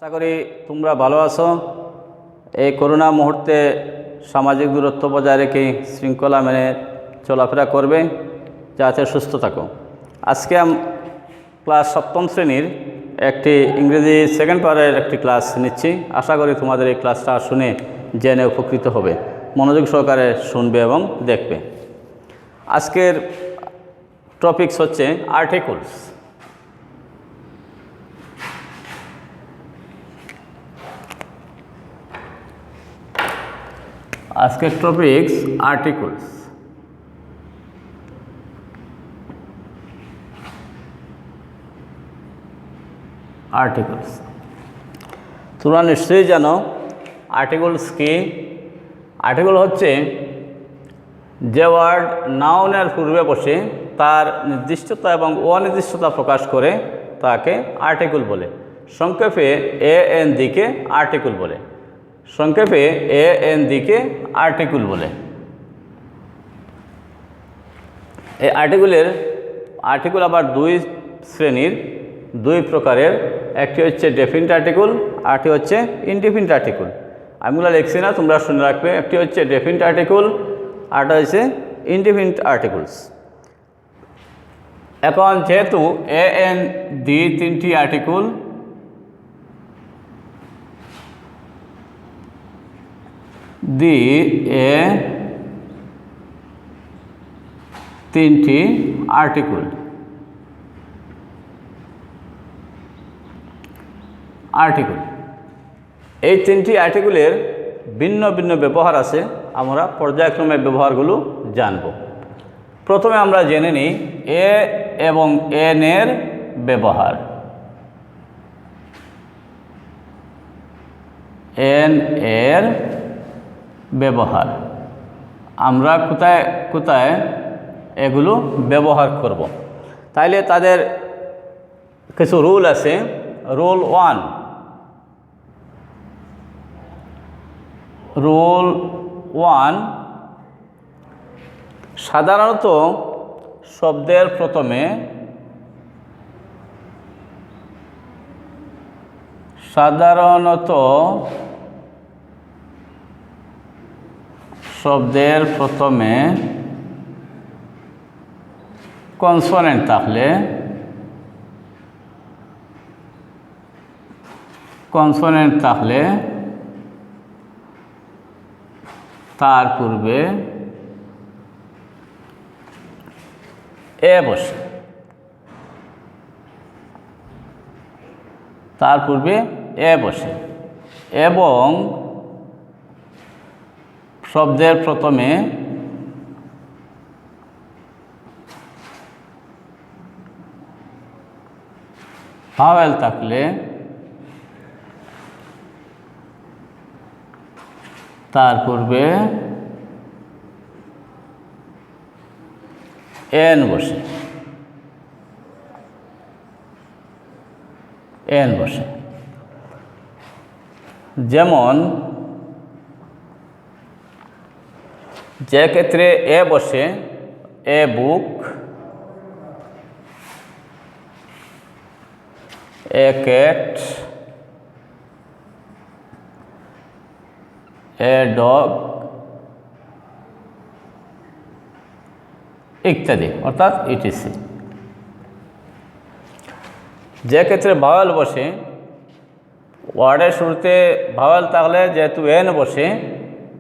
আশা করি তোমরা ভালো আছো। এই করোনা মুহূর্তে সামাজিক দূরত্ব বজায় রেখে শৃঙ্খলা মেনে চলাফেরা করবে, যাতে সুস্থ থাকো। আজকে ক্লাস সপ্তম শ্রেণীর একটি ইংরেজি সেকেন্ড পার্টের একটি ক্লাস নিচ্ছি। আশা করি তোমাদের এই ক্লাসটা শুনে জেনে উপকৃত হবে। মনোযোগ সহকারে শুনবে এবং দেখবে। আজকের টপিকস হচ্ছে আর্টিকলস। আজকের টপিকস আর্টিকলস। আর্টিকলস তোমরা নিশ্চয়ই জানো আর্টিকলস কি। আর্টিকল হচ্ছে যে ওয়ার্ড নাউনের পূর্বে বসে তার নির্দিষ্টতা এবং অনির্দিষ্টতা প্রকাশ করে তাকে আর্টিকল বলে। সংক্ষেপে AND কে আর্টিকল বলে। সংক্ষেপে AND কে আর্টিকল বলে। এই আর্টিকল আবার দুই শ্রেণীর, দুই প্রকারের। একটি হচ্ছে ডেফিনিট আর্টিকল, আরটি হচ্ছে ইনডেফিনিট আর্টিকল। আমিগুলো লিখছি না, তোমরা শুনে রাখবে। একটি হচ্ছে ডেফিনিট আর্টিকল, আরটা হচ্ছে ইনডেফিনিট আর্টিকলস। এখন যেহেতু AND তিনটি আর্টিকল, তিনটি আর্টিকল। এই তিনটি আর্টিকলের ভিন্ন ভিন্ন ব্যবহার আছে। আমরা পর্যায়ক্রমে ব্যবহারগুলো জানব। প্রথমে আমরা জেনে নিই A এবং N এর ব্যবহার। N এর ব্যবহার আমরা কোথায় কোথায় এগুলো ব্যবহার করব। তাইলে তাদের কিছু রুল আছে। রুল 1, সাধারণত শব্দের প্রথমে কনসোনেন্ট থাকলে তার পূর্বে এ বসে। এবং শব্দের প্রথমে ভাওয়েল থাকলে তার পূর্বে N বসে। যেমন যে ক্ষেত্রে এ বসে, এ বুক, এ ক্যাট, এ ডগ ইত্যাদি, অর্থাৎ ইটিসি। যে ক্ষেত্রে ভাওয়েল বসে, ওয়ার্ডের শুরুতে ভাওয়েল থাকলে যেহেতু N বসে,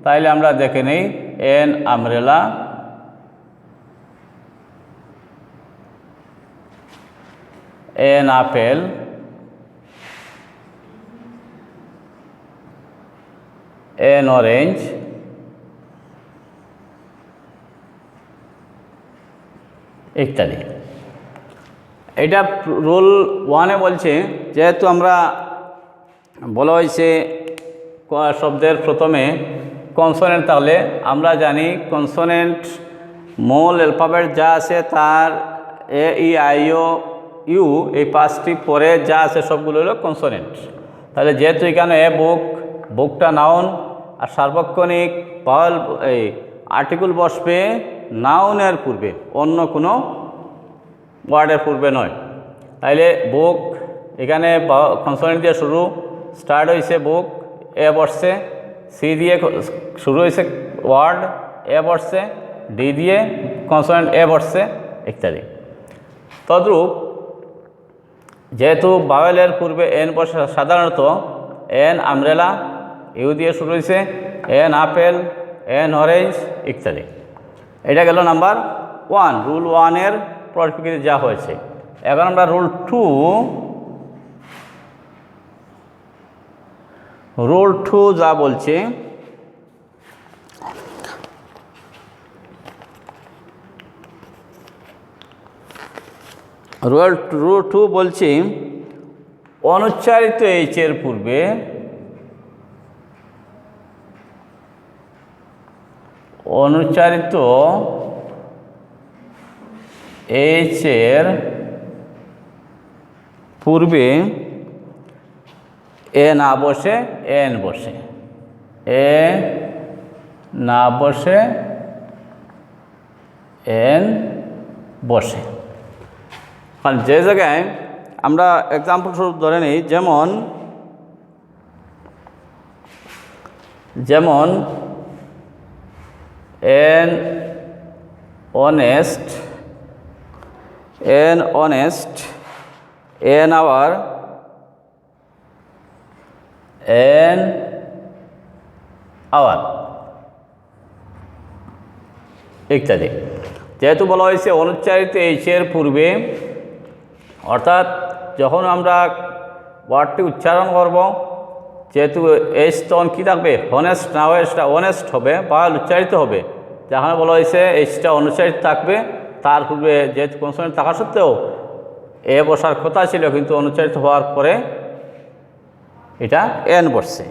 তাইলে আমরা দেখে নিই N umbrella, N apple, N orange, ইত্যাদি। এটা রুল 1-এ বলছে, যেহেতু আমরা বলা হয়েছে শব্দের প্রথমে কনসোনেন্ট থাকলে, আমরা জানি কনসোনেন্ট মূল অ্যালফাবেট যা আছে তার AEIOU এই পাঁচটি পরে যা আছে সবগুলো হলো কনসোনেন্ট। তাহলে যেহেতু এখানে এ বুকটা নাউন, আর সার্বক্ষণিক ভাওয়েল এই আর্টিকল বসবে নাউনের পূর্বে, অন্য কোনো ওয়ার্ডের পূর্বে নয়। তাইলে বুক এখানে কনসোনেন্ট দিয়ে শুরু, স্টার্ট হয়েছে বুক, এ বসছে, সি দিয়ে শুরু হয়েছে ওয়ার্ড, এ বসছে, ডি দিয়ে কনসোনেন্ট এ বসছে ইত্যাদি। তদ্রূপ যেহেতু বাওয়েলের পূর্বে এন বসে, সাধারণত এন আমরেলা, ইউ দিয়ে শুরু হয়েছে, এন আপেল, এন অরেঞ্জ ইত্যাদি। এটা গেল নাম্বার 1, রুল 1-এর পরিপ্রেক্ষিতে যা হয়েছে। এখন আমরা রুল 2 যা বলছে, রুল 2 বলছি অনুচ্চারিত এইচের পূর্বে অনুচ্চারিত এইচের পূর্বে এ না বসে এন বসে, এ না বসে এন বসে। কারণ যে জায়গায় আমরা এক্সাম্পল স্বরূপ ধরে নিই, যেমন an honest, an hour, an hour ইত্যাদি। যেহেতু বলা হয়েছে অনুচ্চারিত এইচের পূর্বে, অর্থাৎ যখন আমরা ওয়ার্ডটি উচ্চারণ করব, যেহেতু এইচ তখন কী থাকবে, হনেস্ট না হয়ে সেটা অনেস্ট হবে বা উচ্চারিত হবে। যেখানে বলা হয়েছে এইচটা অনুচ্চারিত থাকবে, তার পূর্বে যেহেতু কনসোনেন্ট থাকা সত্ত্বেও এ বসার কথা ছিল, কিন্তু অনুচ্চারিত হওয়ার পরে এটা এন বসছে।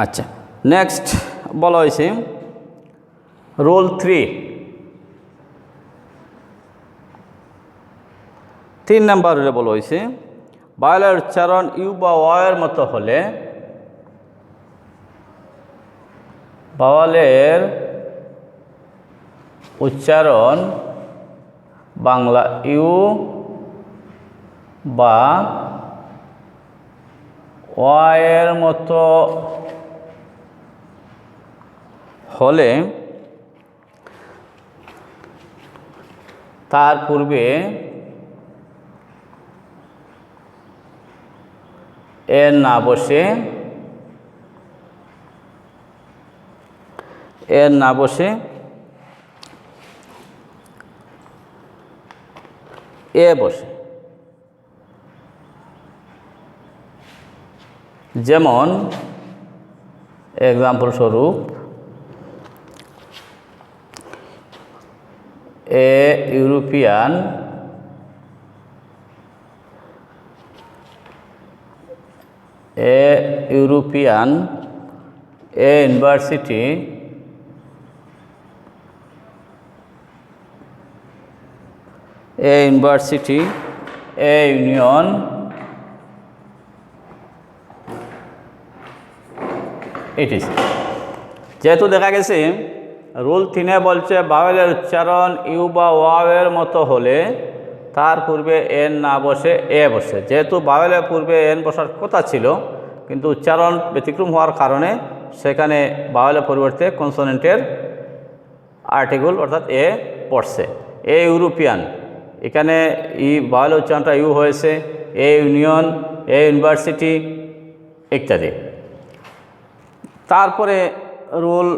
আচ্ছা, নেক্সট বলা হয়েছে রুল 3 নাম্বার রুলে বলা হয়েছে বাওয়েলের উচ্চারণ ইউ বা ওয়ের মতো হলে বাওয়েলের উচ্চারণ বাংলা ইউ বা ওয়ের মতো হলে তার পূর্বে এন না বসে এ বসে। যেমন এক্সাম্পল স্বরূপ a European, a university, A union, etc. যেহেতু দেখা গেছে রুল 3 বলছে বাওয়েলের উচ্চারণ ইউ বা ওয়াওয়ের মতো হলে তার পূর্বে এন না বসে এ বসে। যেহেতু বাওয়েলের পূর্বে এন বসার কথা ছিল, কিন্তু উচ্চারণ ব্যতিক্রম হওয়ার কারণে সেখানে বাওয়েলের পরিবর্তে কনসোনেন্টের আর্টিকেল অর্থাৎ এ পড়ছে। এ ইউরোপিয়ান, এখানে বাওয়েলের উচ্চারণটা ইউ হয়েছে। এ ইউনিয়ন, এ ইউনিভার্সিটি ইত্যাদি। তারপরে রুল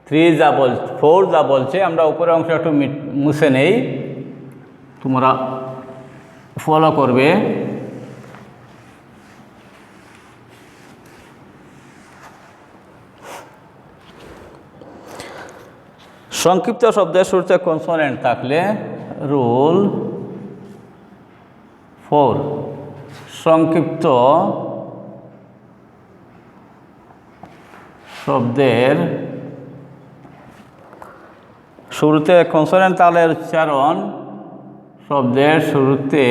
4 যা বলছে, আমরা উপরের অংশ একটু মুছে নেই, তোমরা ফলো করবে। সংক্ষিপ্ত শব্দের শুরুতে কনসোনেন্ট থাকলে রুল 4 সংক্ষিপ্ত শব্দের শুরুতে কনসোনেন্ট থাকলে উচ্চারণ শব্দের শুরুতে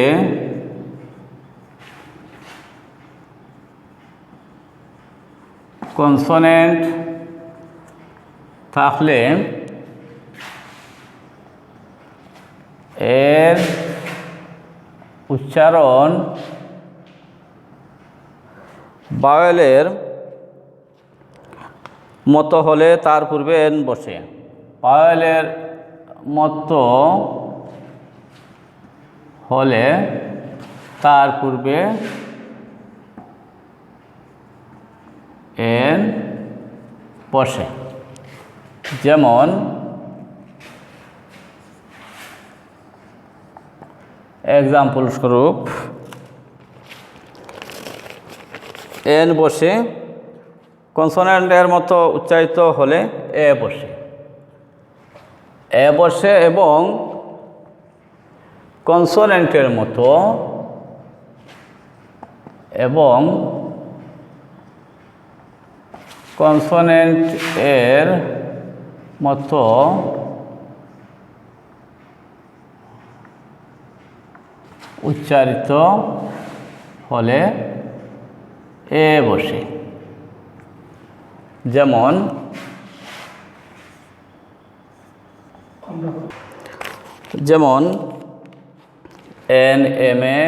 কনসোনেন্ট থাকলে এর উচ্চারণ বাওয়েলের মতো হলে তার পূর্বে এন বসে। বাওয়েলের মতো হলে তার পূর্বে এন বসে। যেমন এক্সাম্পল স্বরূপ এন বসে কনসোনেন্টের মতো উচ্চারিত হলে এ বসে। এ বসে এবং কনসোনেন্টের মতো কনসোনেন্ট এর মতো উচ্চারিত হলে এ বসে। যেমন an M A,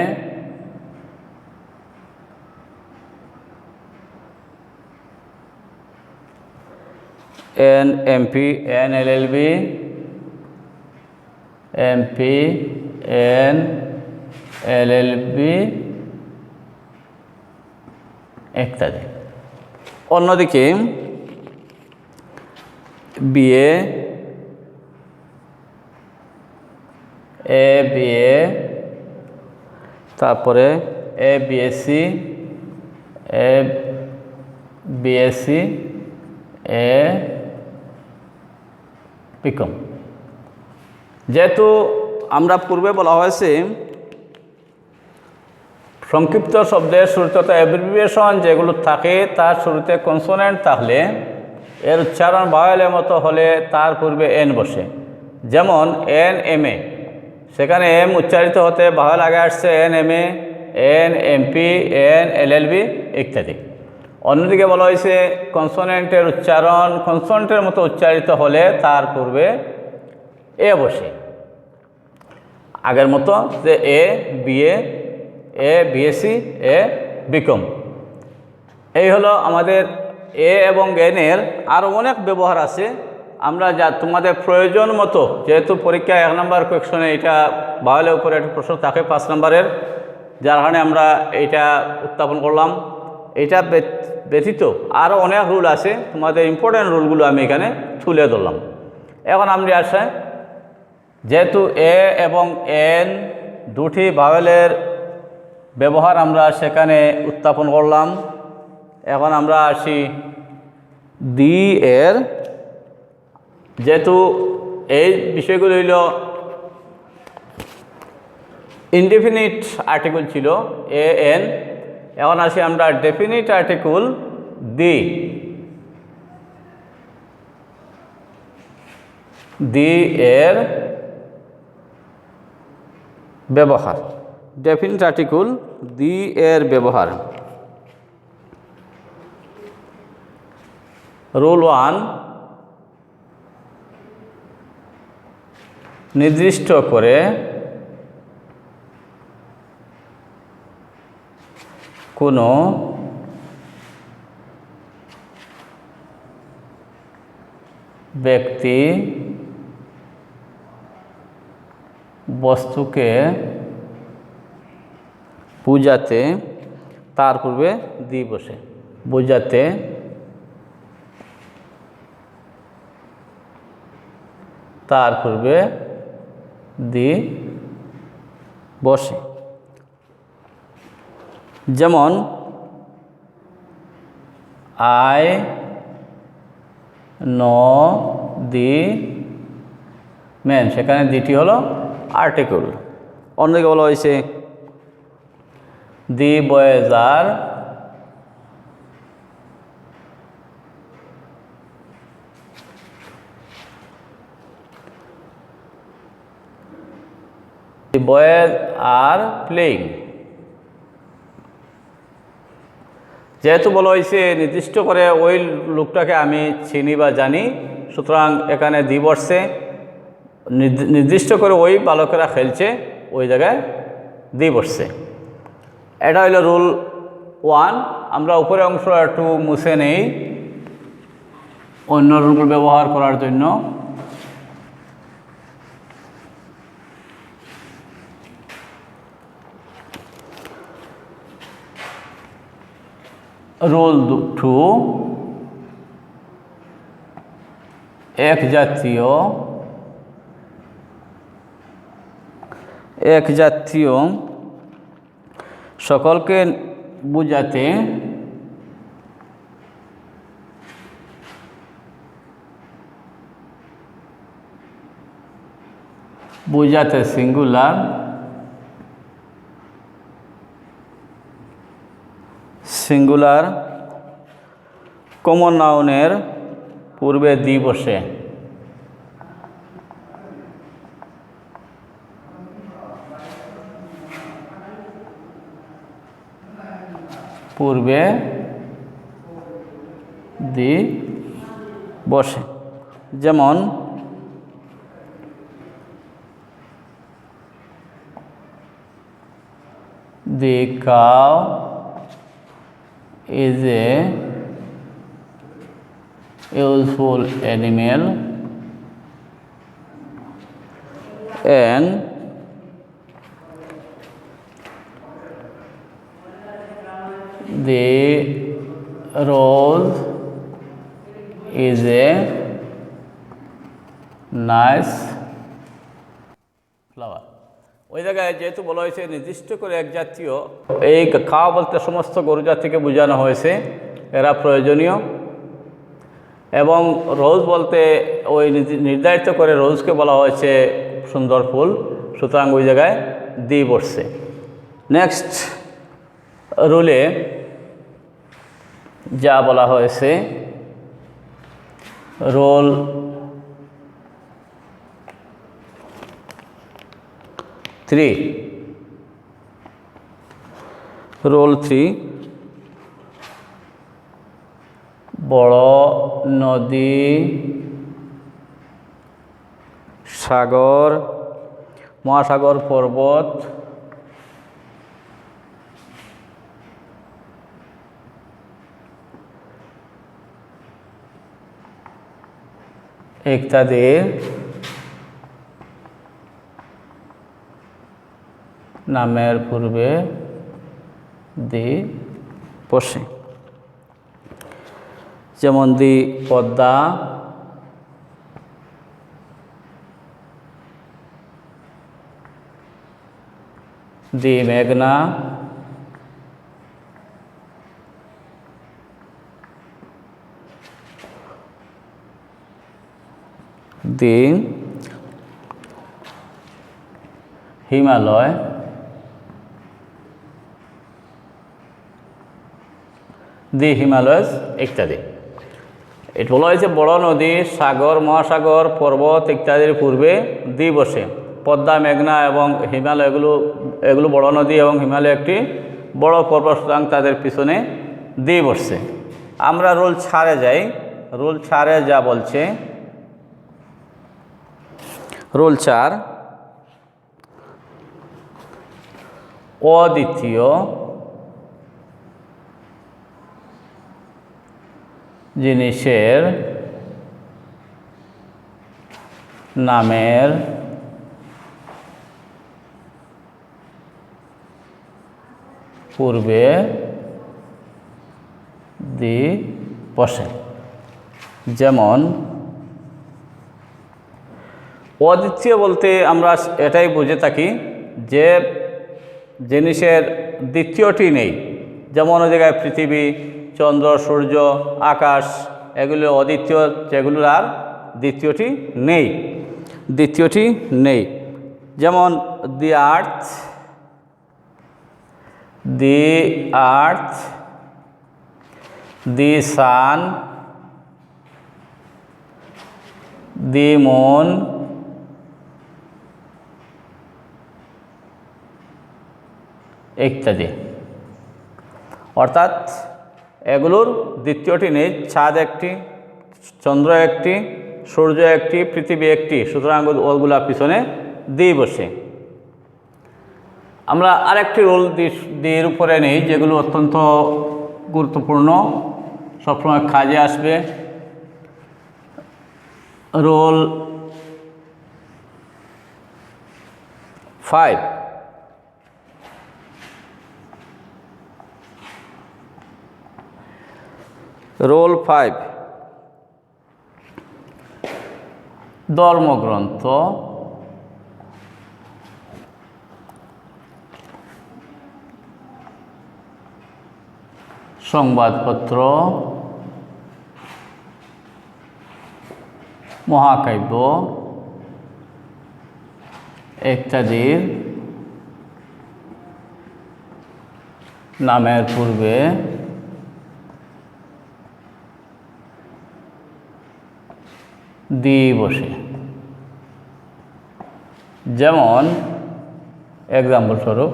an MP, an LLB, MP, an LLB ইত্যাদি। অন্যদিকে বিএ, এ বিএ, তারপরে a BSc, a BSc, a BCom. যেহেতু আমরা পূর্বে বলা হয়েছে সংক্ষিপ্ত শব্দের শুরুতে অ্যাব্রিভিয়েশন যেগুলো থাকে তার শুরুতে কনসোনেন্ট থাকলে এর উচ্চারণ ভাওয়েলের মতো হলে তার পূর্বে এন বসে। যেমন এন এম এ, সেখানে এম উচ্চারিত হতে ভাওয়েল আগে আসছে N M A, an MP, an LLB ইত্যাদি। অন্যদিকে বলা হয়েছে কনসোনেন্টের উচ্চারণ কনসোনেন্টের মতো উচ্চারিত হলে তার পূর্বে এ বসে। আগের মতো যে এ BA, A BSc, a BCom. এই হলো আমাদের এ এবং এনের আরও অনেক ব্যবহার আছে। আমরা যা তোমাদের প্রয়োজন মতো, যেহেতু পরীক্ষায় 1 নম্বর কোয়েকশনে এটা ভাওয়েলের উপরে একটা প্রশ্ন থাকে 5 নম্বরের, যার কারণে আমরা এইটা উত্থাপন করলাম। এটা ব্যতীত আরও অনেক রুল আছে, তোমাদের ইম্পর্টেন্ট রুলগুলো আমি এখানে তুলে ধরলাম। এখন আমরা আসে, যেহেতু এ এবং এন দুটি ভাওয়েলের ব্যবহার আমরা সেখানে উত্থাপন করলাম, এখন আমরা আসি দি এর। যেহেতু এই বিষয়গুলো হইল ইনডেফিনিট আর্টিকেল ছিল এ এন, এখন আসি আমরা ডেফিনিট আর্টিকেল দি। দি এর ব্যবহার, ডেফিনিট আর্টিকেল দি এর ব্যবহার। রুল 1, নির্দিষ্ট করে কোনো ব্যক্তি বস্তুকে বুঝাতে তার পূর্বে দি বসে। বুঝাতে তার পূর্বে দি বসে। যেমন আই নো দি ম্যান, সেখানে দিটি হলো আর্টিকেল। অন্যদিকে বলা হয়েছে দি বয়েজ আর the boys are playing। যেহেতু বলা হয়েছে নির্দিষ্ট করে ওই লোকটাকে আমি চিনি বা জানি, সুতরাং এখানে দি বসছে। নির্দিষ্ট করে ওই বালকেরা খেলছে, ওই জায়গায় দি বসছে। এটা হইল রুল 1। আমরা উপরে অংশ একটু মুছে নেই অন্য রুল ব্যবহার করার জন্য। রুল 2, এক জাতীয় সকলকে বুঝাতে সিঙ্গুলার কমন নাউনের পূর্বে দি বসে। পূর্বে দি বসে, যেমন the cow is a useful animal and the rose is a nice flower। ওই জায়গায় যেহেতু বলা হয়েছে নির্দিষ্ট করে এক জাতীয়, এই খাওয়া বলতে সমস্ত গরু জাতিকে বোঝানো হয়েছে, এরা প্রয়োজনীয়। এবং রোজ বলতে ওই নির্ধারিত করে রোজকে বলা হয়েছে সুন্দর ফুল, সুতরাং ওই জায়গায় দি বসছে। নেক্সট রুলে যা বলা হয়েছে, রোল 3, বড় নদী, সাগর, মহাসাগর, পর্বত ইত্যাদির নামের পূর্বে দি বসে, যেমন দি পদ্মা, দি মেঘনা, দি হিমালয়, দি হিমালয়স ইত্যাদি। এটা বলা হয়েছে বড় নদী, সাগর, মহাসাগর, পর্বত ইত্যাদির পূর্বে দি বসে। পদ্মা, মেঘনা এবং হিমালয় এগুলো বড় নদী এবং হিমালয় একটি বড় পর্বত, সুতরাং তাদের পিছনে দি বসছে। আমরা রুল 4-এ যাই। রুল 4-এ যা বলছে, রুল 4, অদ্বিতীয় জিনিসের নামের পূর্বে দি বসে, যেমন অদ্বিতীয় বলতে আমরা এটাই বুঝে থাকি যে জিনিসের দ্বিতীয়টি নেই। যেমন ওই জায়গায় পৃথিবী, চন্দ্র, সূর্য, আকাশ এগুলো অদ্বিতীয়, যেগুলোর আর দ্বিতীয়টি নেই। যেমন দি আর্থ, দি সান, দি মুন, ইত্যাদি। অর্থাৎ এগুলোর দ্বিতীয়টি নেই। চাঁদ একটি, চন্দ্র একটি, সূর্য একটি, পৃথিবী একটি, সুতরাং ওগুলা পিছনে দি বসে। আমরা আরেকটি রোল দিয়ের উপরে নেই, যেগুলো অত্যন্ত গুরুত্বপূর্ণ, সবসময় কাজে আসবে। রোল 5। রোল 5, ধর্মগ্রন্থ, সংবাদপত্র, মহাকাব্য ইত্যাদির নামের পূর্বে দি বসে। যেমন এক্সাম্পল স্বরূপ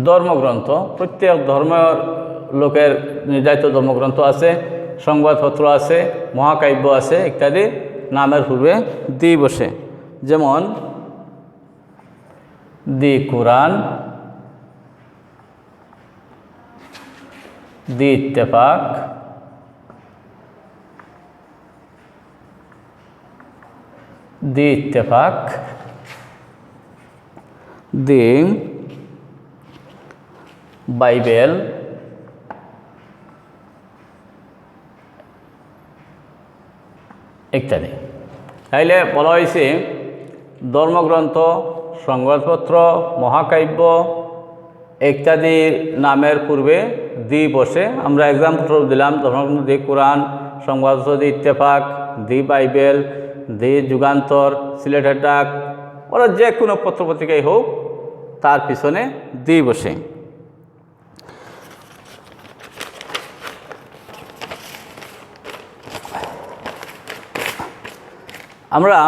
ধর্মগ্রন্থ, প্রত্যেক ধর্মের লোকের নির্ধারিত ধর্মগ্রন্থ আছে, সংবাদপত্র আছে, মহাকাব্য আছে ইত্যাদি নামের পূর্বে দি বসে। যেমন দি কুরআন, দি ইত্তেফাক, দি ইত্তেফাক, দি বাইবেল, ইত্যাদি। তাইলে বলা হয়েছে ধর্মগ্রন্থ, সংবাদপত্র, মহাকাব্য ইত্যাদির নামের পূর্বে দি বসে। আমরা এক্সাম্পল দিলাম, ধর্মগ্রন্থ দি কুরআন, সংবাদপত্র দি ইত্তেফাক, দি বাইবেল, দি যুগান্তর, সিলেটের ডাক, ওরা যে কোনো পত্রপত্রিকাই হোক তার পিছনে দি বসে। আমরা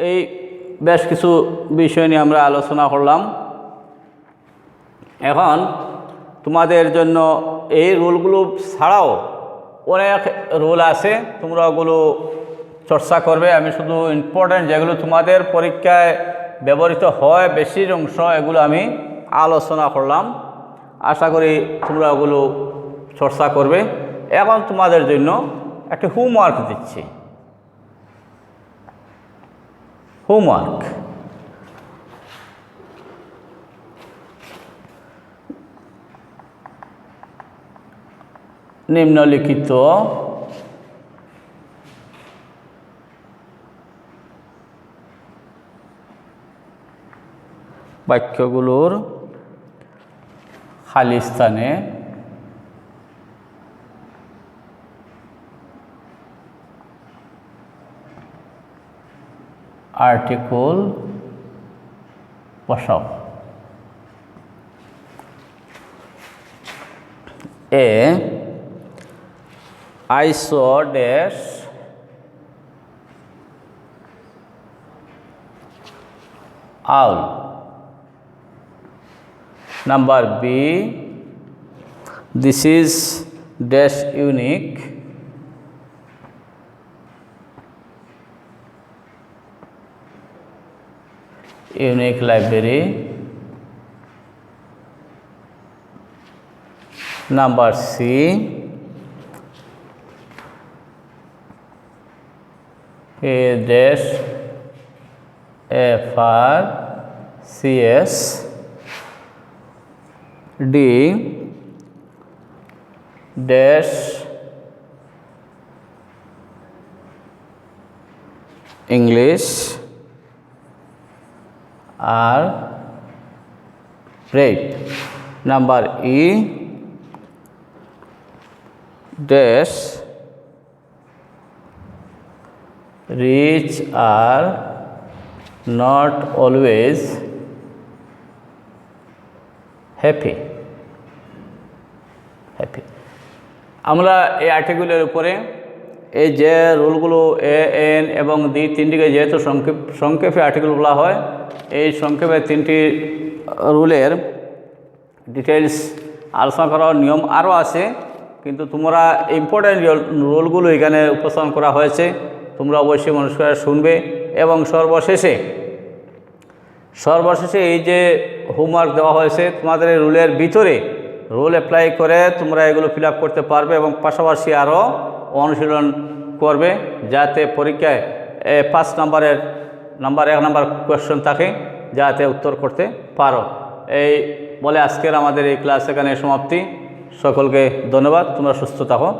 এই বেশ কিছু বিষয় নিয়ে আমরা আলোচনা করলাম। এখন তোমাদের জন্য এই রুলগুলো ছাড়াও অনেক রুল আছে, তোমরা ওগুলো চর্চা করবে। আমি শুধু ইম্পর্ট্যান্ট যেগুলো তোমাদের পরীক্ষায় ব্যবহৃত হয় বেশির অংশ, এগুলো আমি আলোচনা করলাম। আশা করি তোমরা ওগুলো চর্চা করবে। এখন তোমাদের জন্য একটা হোমওয়ার্ক দিচ্ছি। হোমওয়ার্ক, নিম্নলিখিত বাক্যগুলোর খালি স্থানে আর্টিকেল বসাও। I saw dash owl. Number B, this is dash unique. Unique library. Number C, A dash FR CS. D dash English R right. Number E dash rich are not always happy. আমরা এই আর্টিকেলের উপরে এই যে রুলগুলো A N এবং দি তিনটিকে যেহেতু সংক্ষেপে article বলা হয়, এই সংক্ষেপে তিনটি রুলের ডিটেলস আলোচনা করার নিয়ম আরও আছে, কিন্তু তোমরা ইম্পর্ট্যান্ট রুলগুলো এখানে উপস্থাপন করা হয়েছে, তোমরা অবশ্যই মনোযোগ করে শুনবে। এবং সর্বশেষে সর্বশেষে এই যে হোমওয়ার্ক দেওয়া হয়েছে তোমাদের এই রুলের ভিতরে রুল অ্যাপ্লাই করে তোমরা এগুলো ফিল আপ করতে পারবে এবং পাশাপাশি আরও অনুশীলন করবে যাতে পরীক্ষায় 5 নম্বরের এক নম্বর কোয়েশ্চন থাকে যাতে উত্তর করতে পারো। এই বলে আজকের আমাদের এই ক্লাস এখানে সমাপ্তি। সকলকে ধন্যবাদ। তোমরা সুস্থ থাকো।